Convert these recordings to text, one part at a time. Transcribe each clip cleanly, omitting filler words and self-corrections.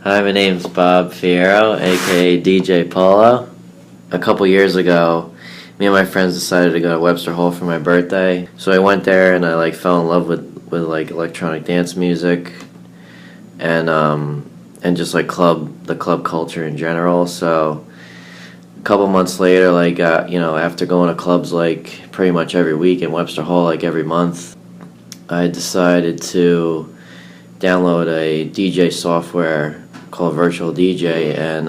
Hi, my name's Bob Fierro, aka DJ Polo. A couple years ago, me and my friends decided to go to Webster Hall for my birthday. So I went there and I fell in love with like electronic dance music and just like the club culture in general. So a couple months later, after going to clubs like pretty much every week in Webster Hall, like every month, I decided to download a DJ software called Virtual DJ, and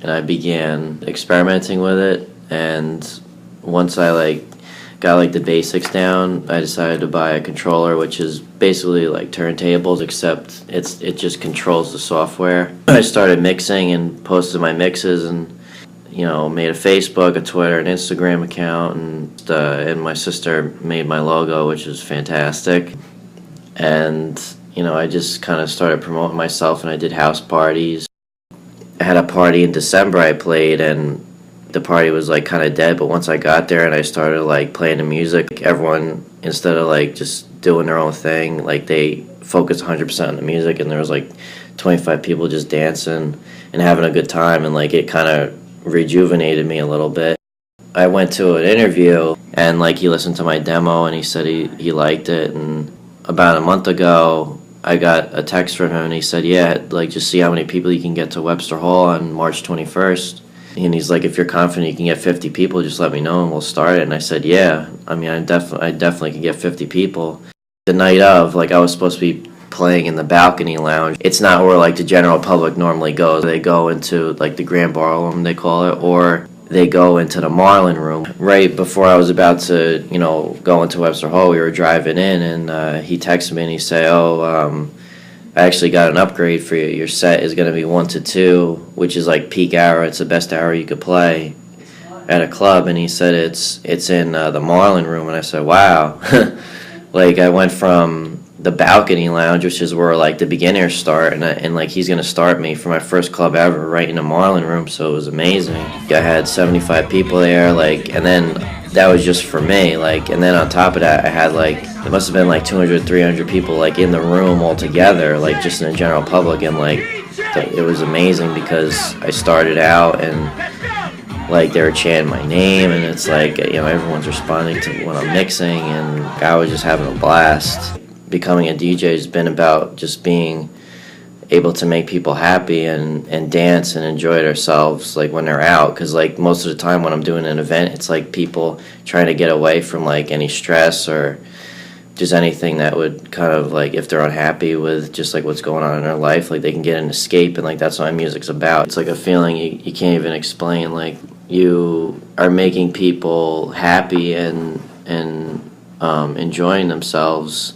I began experimenting with it. And once I got the basics down, I decided to buy a controller, which is basically like turntables, except it just controls the software. I started mixing and posted my mixes, and made a Facebook, a Twitter, an Instagram account, and my sister made my logo, which is fantastic. And I just kind of started promoting myself, and I did house parties. I had a party in December I played, and the party was kind of dead, but once I got there and I started playing the music, everyone, instead of just doing their own thing, they focused 100% on the music, and there was 25 people just dancing and having a good time, and it kind of rejuvenated me a little bit. I went to an interview, and he listened to my demo, and he said he liked it. And about a month ago, I got a text from him, and he said, yeah, just see how many people you can get to Webster Hall on March 21st. And he's like, if you're confident you can get 50 people, just let me know and we'll start it. And I said, yeah, I mean, I definitely can get 50 people. The night of, I was supposed to be playing in the balcony lounge. It's not where the general public normally goes. They go into the Grand Ballroom, they call it, or they go into the Marlin Room. Right before I was about to, go into Webster Hall, we were driving in, and he texted me and he said, I actually got an upgrade for you. Your set is going to be 1 to 2, which is peak hour. It's the best hour you could play at a club. And he said it's in the Marlin Room. And I said, wow. I went from the balcony lounge, which is where the beginners start, and he's gonna start me for my first club ever right in the Marlin Room. So it was amazing. I had 75 people there, and then that was just for me, and then on top of that I had it must have been 200, 300 people in the room all together, just in the general public. And it was amazing because I started out and they were chanting my name, and it's everyone's responding to what I'm mixing, and I was just having a blast. Becoming a DJ has been about just being able to make people happy and dance and enjoy themselves when they're out, because most of the time when I'm doing an event, it's people trying to get away from any stress or just anything that would kind of if they're unhappy with just what's going on in their life, they can get an escape, and that's what my music's about. It's a feeling you can't even explain. You are making people happy and enjoying themselves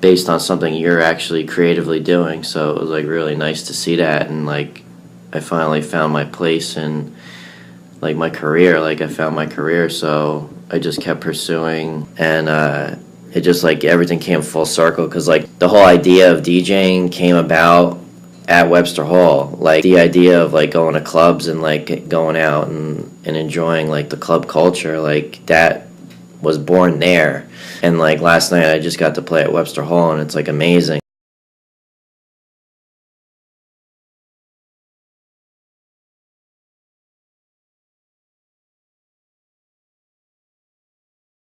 based on something you're actually creatively doing. So it was really nice to see that, and I finally found my place in my career. I found my career, so I just kept pursuing, and it just everything came full circle, because the whole idea of DJing came about at Webster Hall. The idea of going to clubs and going out and enjoying the club culture, that was born there. And last night I just got to play at Webster Hall, and it's amazing.